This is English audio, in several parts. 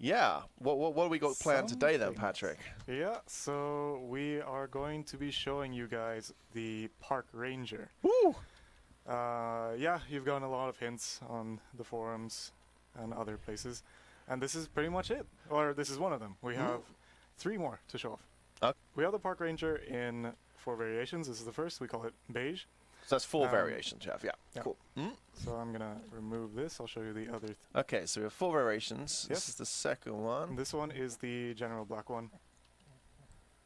Yeah. What do we got planned today then, Patrick? Yeah, so we are going to be showing you guys the Park Ranger. Woo! Yeah, you've gotten a lot of hints on the forums and other places, and this is pretty much it. Or this is one of them. We have 3 more to show off. We have the Park Ranger in 4 variations. This is the first. We call it beige. So that's 4 variations, Jeff. Yeah. Cool. So I'm gonna remove this. I'll show you the other. Okay, so we have 4 variations. Yes. This is the second one. And this one is the general black one.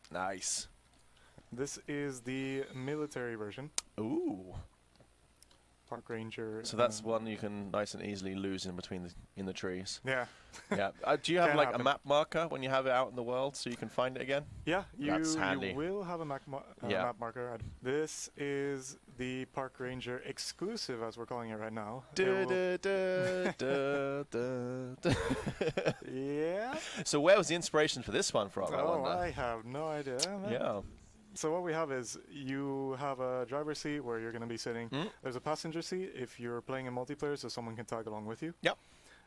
Nice. This is the military version. Ooh. Park Ranger. So that's one you can nice and easily lose in between in the trees. Yeah. Yeah. Do you have Can like happen. a map marker when you have it out in the world so you can find it again? Yeah, That's handy. you will have a map marker. This is the Park Ranger exclusive, as we're calling it right now. Yeah. So where was the inspiration for this one from? I Oh, wonder. I have no idea. Yeah. So what we have is you have a driver's seat where you're going to be sitting. There's a passenger seat if you're playing in multiplayer, so someone can tag along with you. Yep.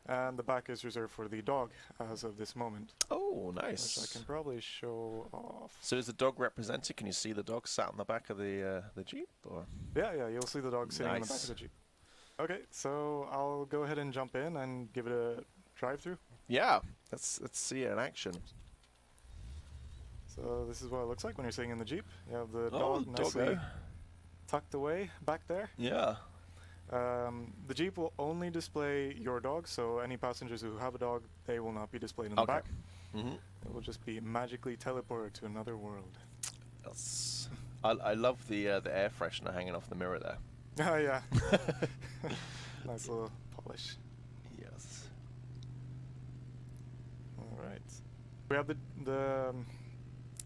And the back is reserved for the dog as of this moment. Oh, nice. Which I can probably show off. So is the dog represented? Can you see the dog sat on the back of the Jeep? Or? Yeah, you'll see the dog sitting on the back Nice. of the Jeep. Okay, so I'll go ahead and jump in and give it a drive-through. Yeah. Let's see it in action. So this is what it looks like when you're sitting in the Jeep. You have the Oh, dog nicely doggo. tucked away back there. Yeah. The Jeep will only display your dog, so any passengers who have a dog, they will not be displayed in the back. It will just be magically teleported to another world. That's. I love the air freshener hanging off the mirror there. Oh yeah. Nice little polish. Yes. All right. We have the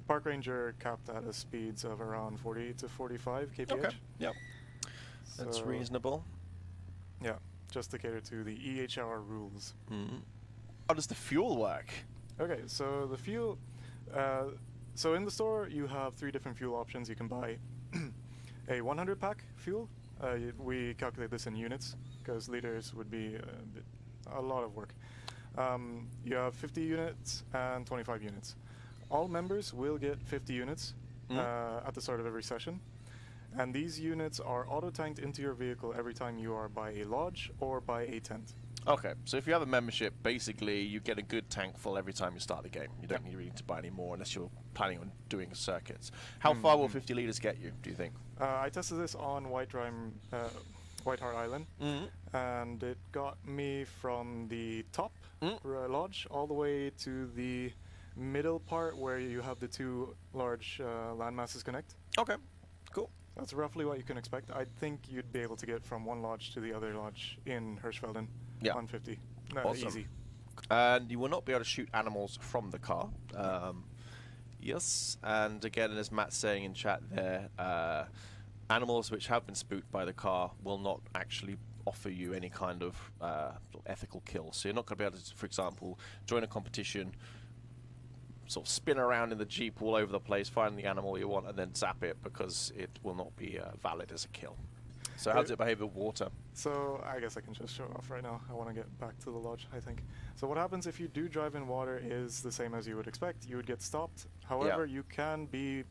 Park Ranger capped at a speeds of around 40 to 45 kph. Okay. Yep. That's So, reasonable. Yeah, just to cater to the EHR rules. How does the fuel work? Okay, so the fuel. So in the store, you have 3 different fuel options. You can buy a 100 pack fuel. We calculate this in units because liters would be a lot of work. You have 50 units and 25 units. All members will get 50 units at the start of every session. And these units are auto-tanked into your vehicle every time you are by a lodge or by a tent. Okay, so if you have a membership, basically you get a good tank full every time you start the game. You don't really need to buy any more unless you're planning on doing circuits. How far will 50 liters get you, do you think? I tested this on White Hart Island, and it got me from the top lodge all the way to the middle part where you have the 2 large landmasses connect. Okay, cool. That's roughly what you can expect. I think you'd be able to get from one lodge to the other lodge in Hirschfelden on 50. Awesome. Easy. And you will not be able to shoot animals from the car. Yes, and again, as Matt's saying in chat there, animals which have been spooked by the car will not actually offer you any kind of ethical kill. So you're not going to be able to, for example, join a competition, sort of spin around in the Jeep all over the place, find the animal you want, and then zap it because it will not be valid as a kill. So how does it behave with water? So I guess I can just show off right now. I want to get back to the lodge, I think. So what happens if you do drive in water is the same as you would expect. You would get stopped. However, you can be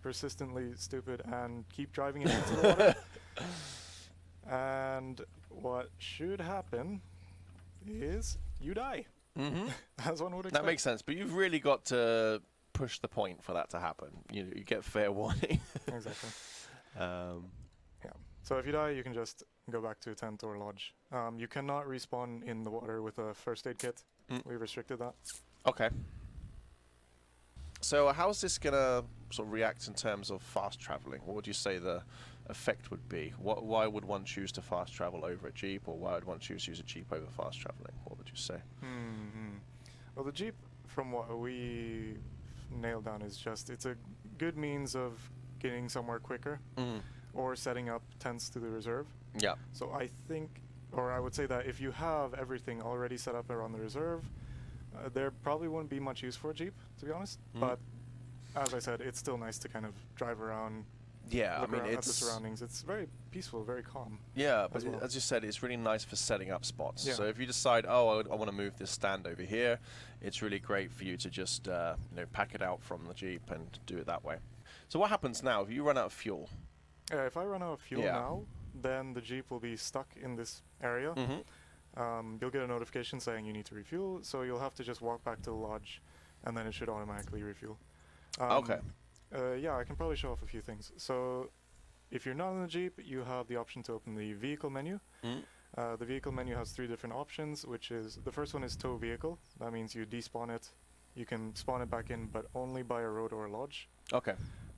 persistently stupid and keep driving it into the water. And what should happen is you die. As one would expect. That makes sense, but you've really got to push the point for that to happen. You get fair warning. Exactly. Yeah. So if you die, you can just go back to a tent or lodge. You cannot respawn in the water with a first aid kit. We restricted that. Okay. So how's this going to sort of react in terms of fast traveling? What would you say the effect would be? Why would one choose to fast travel over a Jeep, or why would one choose to use a Jeep over fast traveling? What would you say? Well, the Jeep, from what we nailed down, is just, it's a good means of getting somewhere quicker or setting up tents to the reserve. Yeah. So I think, or I would say that if you have everything already set up around the reserve, there probably wouldn't be much use for a Jeep, to be honest. But as I said, it's still nice to kind of drive around Yeah, look I mean, around at the it's surroundings. It's very peaceful, very calm. yeah, but as well. as you said, it's really nice for setting up spots. Yeah. So if you decide, oh, I want to move this stand over here, it's really great for you to just pack it out from the Jeep and do it that way. So what happens now if you run out of fuel? If I run out of fuel Yeah. now, then the Jeep will be stuck in this area. You'll get a notification saying you need to refuel, so you'll have to just walk back to the lodge, and then it should automatically refuel. Okay. Yeah, I can probably show off a few things. So, if you're not in the Jeep, you have the option to open the vehicle menu. The vehicle menu has 3 different options, which is, the first one is tow vehicle. That means you despawn it. You can spawn it back in, but only by a road or a lodge. Okay.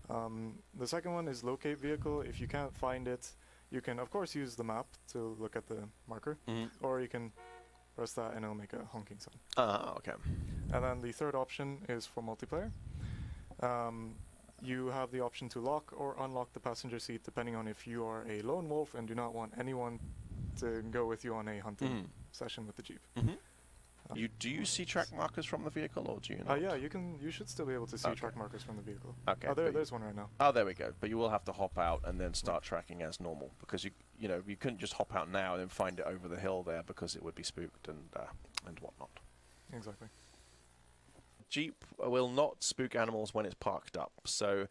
The second one is locate vehicle. If you can't find it, you can of course use the map to look at the marker, or you can press that and it'll make a honking sound. Okay. And then the third option is for multiplayer. You have the option to lock or unlock the passenger seat depending on if you are a lone wolf and do not want anyone to go with you on a hunting session with the Jeep. Do you see track markers from the vehicle, or do you not? Yeah, you should still be able to see track markers from the vehicle. Okay. Oh, there's one right now. Oh, there we go. But you will have to hop out and then start tracking as normal, because you couldn't just hop out now and then find it over the hill there, because it would be spooked and whatnot. Exactly. Jeep will not spook animals when it's parked up. So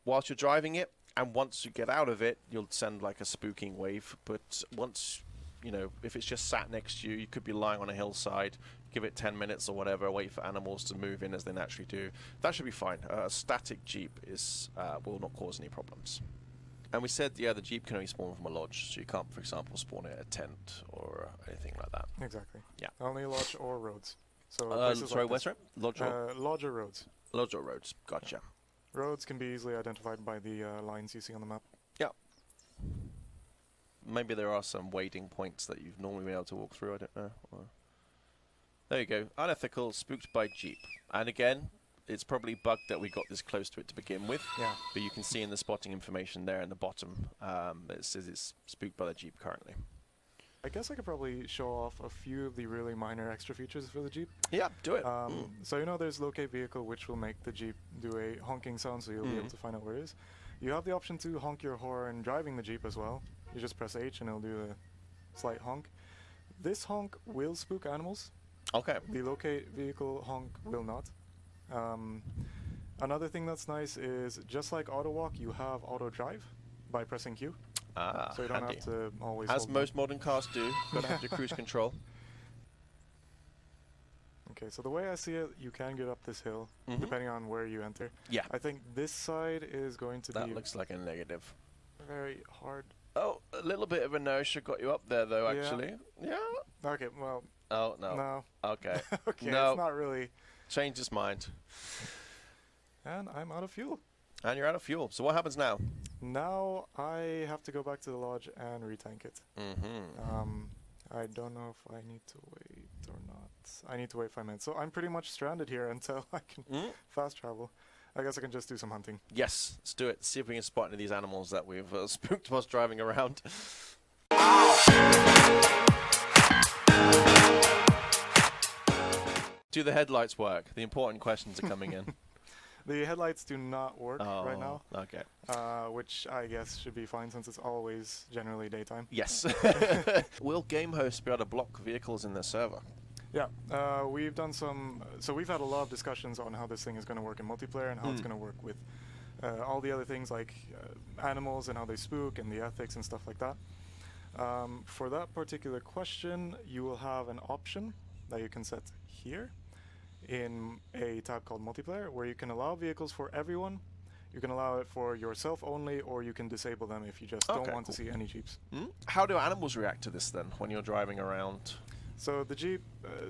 whilst you're driving it, and once you get out of it, you'll send like a spooking wave. But once, if it's just sat next to you, you could be lying on a hillside, give it 10 minutes or whatever, wait for animals to move in as they naturally do. That should be fine. A static Jeep will not cause any problems. And we said, the Jeep can only spawn from a lodge, so you can't, for example, spawn it at a tent or anything like that. Exactly. Yeah. Only lodge or roads. So places sorry, like where's this. it? Lodge or? Lodge or roads. Lodge or roads. Gotcha. Roads can be easily identified by the lines you see on the map. Yeah. Maybe there are some wading points that you've normally been able to walk through, I don't know. There you go. Unethical, spooked by Jeep. And again, it's probably bugged that we got this close to it to begin with. Yeah. But you can see in the spotting information there in the bottom, that it says it's spooked by the Jeep currently. I guess I could probably show off a few of the really minor extra features for the Jeep. Yeah, do it. So there's locate vehicle, which will make the Jeep do a honking sound, so you'll be able to find out where it is. You have the option to honk your horn driving the Jeep as well. You just press H and it'll do a slight honk. This honk will spook animals. Okay. The locate vehicle honk will not. Another thing that's nice is, just like auto walk, you have auto drive by pressing Q. So you don't handy. have to always As hold most modern cars do, gotta have your cruise control. Okay, so the way I see it, you can get up this hill, depending on where you enter. Yeah. I think this side is going to That be looks like a negative. very hard. Oh, a little bit of inertia got you up there, though, Yeah. actually. Yeah. Okay, well, Oh, no. no. Okay. Okay, No. it's not really. Change his mind. And I'm out of fuel. And you're out of fuel. So what happens now? Now I have to go back to the lodge and retank it. I don't know if I need to wait or not. I need to wait 5 minutes. So I'm pretty much stranded here until I can fast travel. I guess I can just do some hunting. Yes, let's do it. See if we can spot any of these animals that we've spooked whilst driving around. Do the headlights work? The important questions are coming in. The headlights do not work right now. Okay. Which I guess should be fine since it's always generally daytime. Yes. Will game hosts be able to block vehicles in their server? Yeah, we've done some. So we've had a lot of discussions on how this thing is going to work in multiplayer and how it's going to work with all the other things like animals and how they spook and the ethics and stuff like that. For that particular question, you will have an option that you can set here in a tab called multiplayer, where you can allow vehicles for everyone. You can allow it for yourself only, or you can disable them if you just don't want to see any Jeeps. How do animals react to this then when you're driving around? So the Jeep,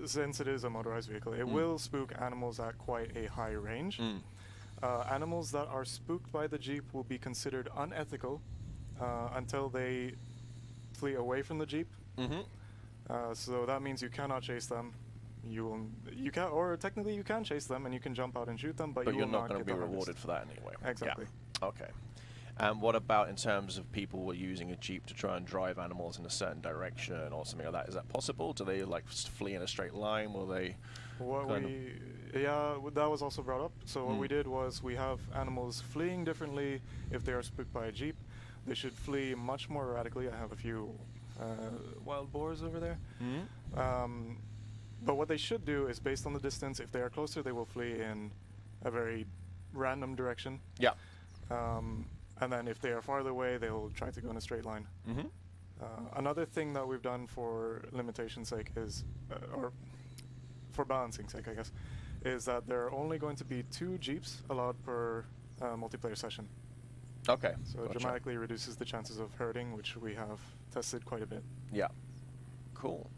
since it is a motorized vehicle, it will spook animals at quite a high range. Animals that are spooked by the Jeep will be considered unethical until they flee away from the Jeep. So that means you cannot chase them. You can, or technically you can chase them and you can jump out and shoot them, but you you're will not going to get be the harvest. rewarded for that anyway. Exactly. Yeah. Okay. And what about in terms of people who are using a Jeep to try and drive animals in a certain direction or something like that? Is that possible? Do they like flee in a straight line? Will they? That was also brought up. So what we did was we have animals fleeing differently if they are spooked by a Jeep. They should flee much more erratically. I have a few wild boars over there. But what they should do is, based on the distance, if they are closer, they will flee in a very random direction. Yeah. And then if they are farther away, they'll try to go in a straight line. Another thing that we've done for limitation's sake is, or for balancing sake, I guess, is that there are only going to be 2 Jeeps allowed per multiplayer session. Okay. So it dramatically reduces the chances of hurting, which we have tested quite a bit. Yeah. Cool.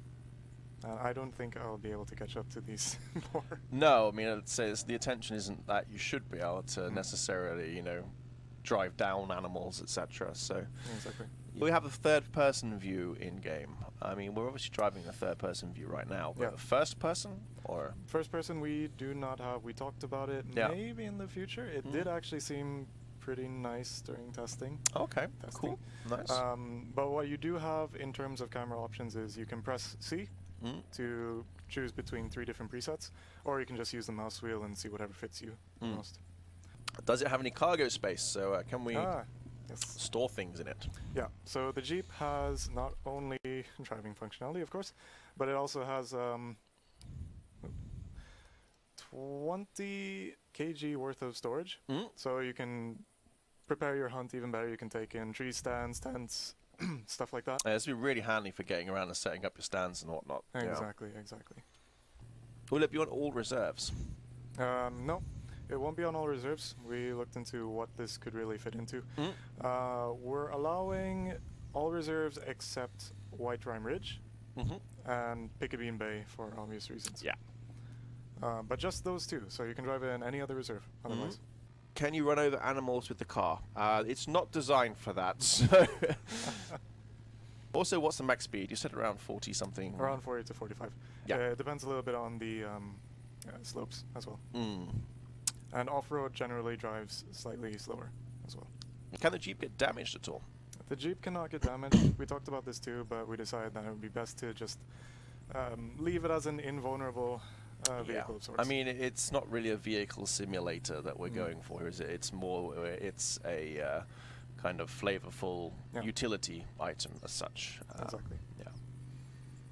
I don't think I'll be able to catch up to these more. No, I mean, I'd say the attention isn't that you should be able to necessarily, you know, drive down animals, etc. So exactly. We have a third-person view in-game. I mean, we're obviously driving a third-person view right now, but first person or first person we do not have. We talked about it maybe in the future. It did actually seem pretty nice during testing. Okay, cool, nice. But what you do have in terms of camera options is you can press C to choose between 3 different presets, or you can just use the mouse wheel and see whatever fits you the most. Does it have any cargo space? So can we yes. store things in it? Yeah, so the Jeep has not only driving functionality, of course, but it also has 20 kg worth of storage. So you can prepare your hunt even better. You can take in tree stands, tents, stuff like that. It's been really handy for getting around and setting up your stands and whatnot. Exactly, exactly. Will it be on all reserves? No, it won't be on all reserves. We looked into what this could really fit into. We're allowing all reserves except White Rime Ridge and Piccabean Bay for obvious reasons. Yeah. But just those 2, so you can drive in any other reserve otherwise. Can you run over animals with the car? It's not designed for that. So also, what's the max speed? You said around 40 something. Around 40 to 45. Yeah. It depends a little bit on the slopes as well. And off-road generally drives slightly slower as well. Can the Jeep get damaged at all? The Jeep cannot get damaged. We talked about this too, but we decided that it would be best to just leave it as an invulnerable vehicle of sorts. I mean, it's not really a vehicle simulator that we're going for, is it? It's more, it's a kind of flavorful utility item as such. Exactly. Yeah.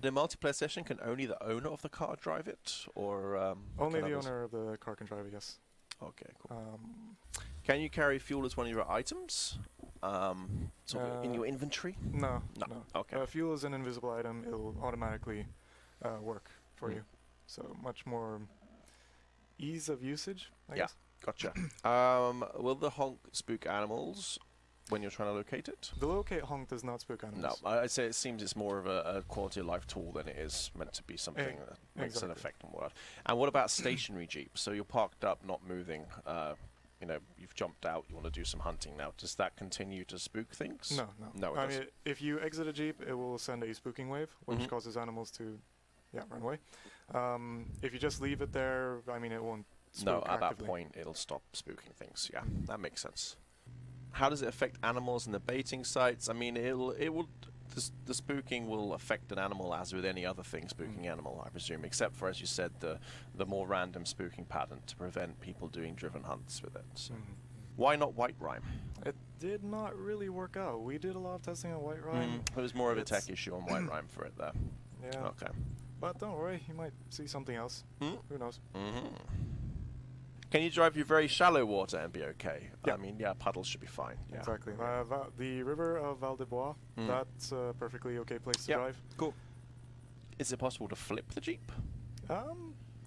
In a multiplayer session, can only the owner of the car drive it, or only the owner of the car can drive it? Yes. Okay, cool. Can you carry fuel as one of your items? In your inventory? No. Okay. Fuel is an invisible item. It'll automatically work for you. So much more ease of usage, I guess. Gotcha. Will the honk spook animals when you're trying to locate it? The locate honk does not spook animals. No, I'd say it seems it's more of a quality of life tool than it is meant to be something that makes an effect on what. And what about stationary Jeeps? So you're parked up, not moving. You know, you've jumped out. You want to do some hunting now. Does that continue to spook things? No. It I doesn't. mean, if you exit a Jeep, it will send a spooking wave, which causes animals to, run away. If you just leave it there, I mean, it won't spook at actively. that point, it'll stop spooking things. Yeah, that makes sense. How does it affect animals in the baiting sites? I mean, the spooking will affect an animal as with any other thing spooking animal, I presume, except for, as you said, the more random spooking pattern to prevent people doing driven hunts with it. So. Why not White Rime? It did not really work out. We did a lot of testing on White Rime. It was more of a tech issue on White Rime for it there. Yeah. Okay. But don't worry, you might see something else. Who knows? Can you drive through very shallow water and be okay? Yeah. I mean, puddles should be fine. Yeah. Exactly. The river of Val de Bois, that's a perfectly okay place to drive. Cool. Is it possible to flip the Jeep?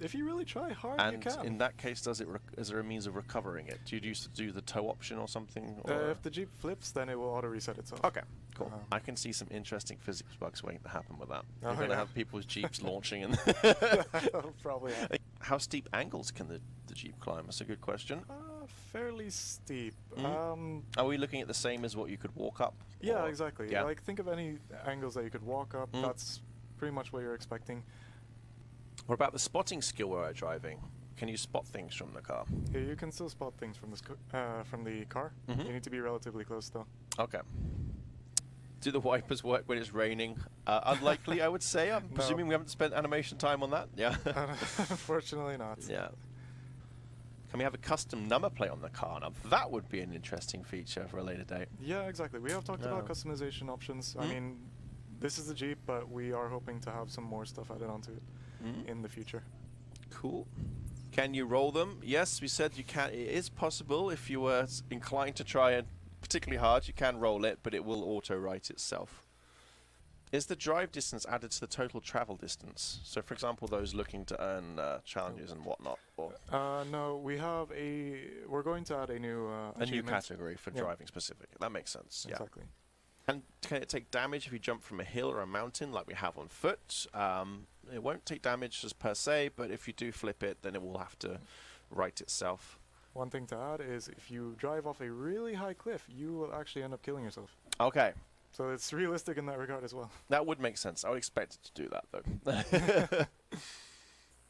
If you really try hard, you And can. in that case, is there a means of recovering it? Do you used to do the tow option or something? Or If the Jeep flips, then it will auto-reset itself. okay, cool. I can see some interesting physics bugs waiting to happen with that. You're going to have people's Jeeps launching. And Probably. how steep angles can the Jeep climb? That's a good question. Fairly steep. Are we looking at the same as what you could walk up? Yeah, exactly. Yeah. Like, think of any angles that you could walk up. That's pretty much what you're expecting. What about the spotting skill while driving? can you spot things from the car? Yeah, you can still spot things from from the car. Mhm. You need to be relatively close though. Okay. Do the wipers work when it's raining? Unlikely, I would say. I'm No. presuming we haven't spent animation time on that. Yeah. Unfortunately not. Yeah. Can we have a custom number plate on the car? Now, that would be an interesting feature for a later date. Yeah, exactly. We have talked about customization options. I mean, this is the Jeep, but we are hoping to have some more stuff added onto it in the future. Cool. Can you roll them? Yes, we said you can. It is possible if you were inclined to try it particularly hard. You can roll it, but it will auto-write itself. Is the drive distance added to the total travel distance? So, for example, those looking to earn challenges and whatnot. Or No, we're going to add a new a new category for driving specific. That makes sense. Exactly. Yeah. And can it take damage if you jump from a hill or a mountain like we have on foot? It won't take damage as per se, but if you do flip it, then it will have to write itself. One thing to add is if you drive off a really high cliff, you will actually end up killing yourself. Okay. So it's realistic in that regard as well. That would make sense. I would expect it to do that, though.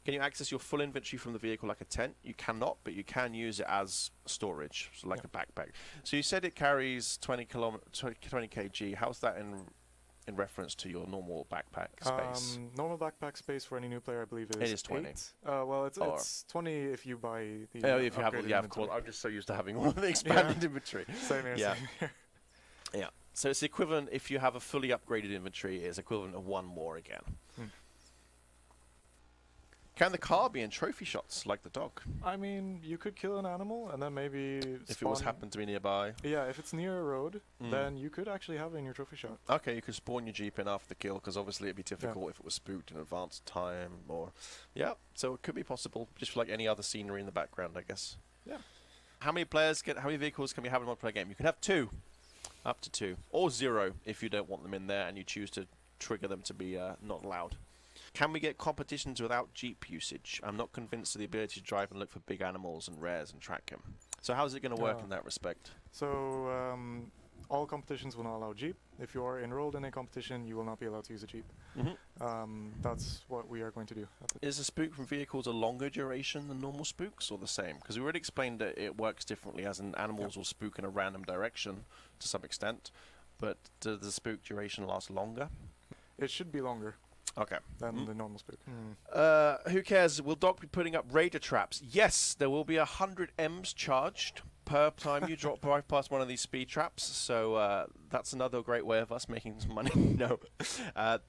Can you access your full inventory from the vehicle like a tent? You cannot, but you can use it as storage, so like a backpack. So you said it carries 20 kg. How's that in reference to your normal backpack space? Normal backpack space for any new player, I believe, is It is 20. 8. Well, it's 20 if you buy the If you have, upgraded of course. inventory. I'm just so used to having all the expanded inventory. Same here, Yeah. same here. Yeah. So it's equivalent, if you have a fully upgraded inventory, it's equivalent of one more again. Can the car be in trophy shots like the dog? I mean, you could kill an animal and then maybe If it was happened to be nearby. Yeah, if it's near a road, then you could actually have it in your trophy shot. Okay, you could spawn your Jeep in after the kill, because obviously it'd be difficult if it was spooked in advanced time, or... Yeah, so it could be possible, just like any other scenery in the background, I guess. Yeah. How many vehicles can we have in a multiplayer game? You can have 2. Up to 2. Or 0, if you don't want them in there and you choose to trigger them to be not allowed. Can we get competitions without Jeep usage? I'm not convinced of the ability to drive and look for big animals and rares and track them. So how's it going to work in that respect? So all competitions will not allow Jeep. If you are enrolled in a competition, you will not be allowed to use a Jeep. That's what we are going to do. Is a spook from vehicles a longer duration than normal spooks, or the same? Because we already explained that it works differently, as in animals will spook in a random direction to some extent, but does the spook duration last longer? It should be longer. Okay. Than the normal spook. Who cares? Will Doc be putting up radar traps? Yes, there will be 100 M's charged per time you drive past one of these speed traps. So that's another great way of us making some money. No,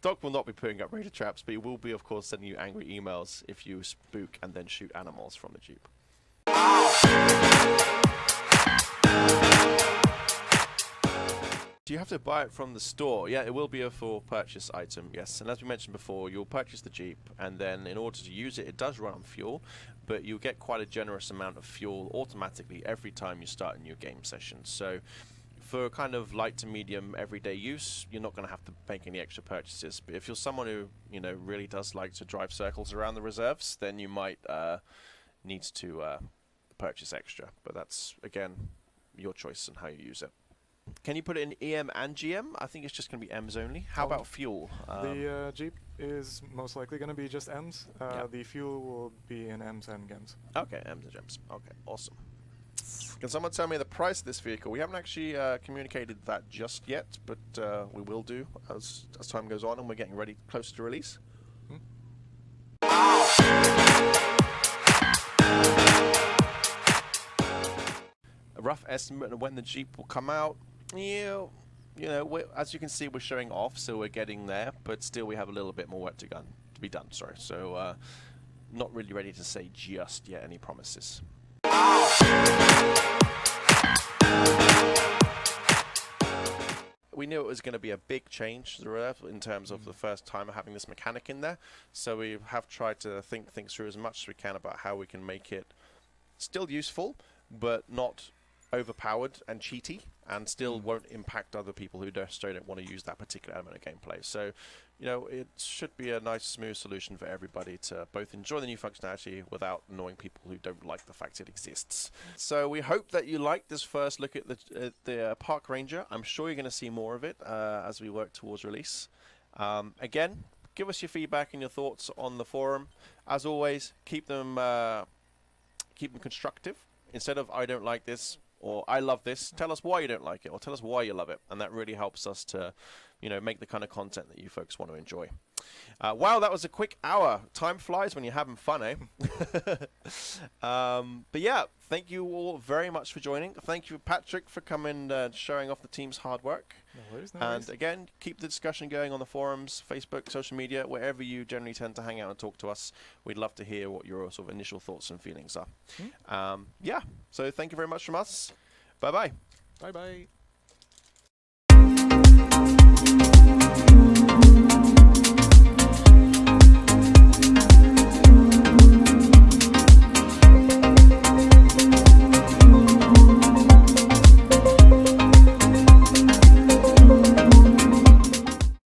Doc will not be putting up radar traps, but he will be, of course, sending you angry emails if you spook and then shoot animals from the Jeep. Do you have to buy it from the store? Yeah, it will be a for purchase item, yes. And as we mentioned before, you'll purchase the Jeep, and then in order to use it, it does run on fuel, but you'll get quite a generous amount of fuel automatically every time you start a new game session. So for kind of light to medium everyday use, you're not going to have to make any extra purchases. But if you're someone who, really does like to drive circles around the reserves, then you might need to purchase extra. But that's, again, your choice and how you use it. Can you put it in EM and GM? I think it's just going to be M's only. How about fuel? The Jeep is most likely going to be just M's. The fuel will be in M's and GEMs. Okay, M's and GEMs. Okay, awesome. Can someone tell me the price of this vehicle? We haven't actually communicated that just yet, but we will do as time goes on and we're getting ready closer to release. A rough estimate of when the Jeep will come out. As you can see, we're showing off, so we're getting there, but still we have a little bit more work to be done. Sorry, so not really ready to say just yet any promises. We knew it was going to be a big change to the Rev in terms of the first time of having this mechanic in there, so we have tried to think things through as much as we can about how we can make it still useful, but not overpowered and cheaty, and still won't impact other people who don't want to use that particular element of gameplay. So, it should be a nice, smooth solution for everybody to both enjoy the new functionality without annoying people who don't like the fact it exists. So we hope that you liked this first look at the Park Ranger. I'm sure you're going to see more of it as we work towards release. Again, give us your feedback and your thoughts on the forum. As always, keep them keep them constructive. Instead of I don't like this or I love this, tell us why you don't like it or tell us why you love it. And that really helps us to, make the kind of content that you folks want to enjoy. Wow, that was a quick hour. Time flies when you're having fun, eh? But yeah, thank you all very much for joining. Thank you, Patrick, for coming and showing off the team's hard work. No worries, no And worries. again, keep the discussion going on the forums, Facebook, social media, wherever you generally tend to hang out and talk to us. We'd love to hear what your sort of initial thoughts and feelings are. Yeah, so thank you very much from us. Bye-bye. Bye-bye.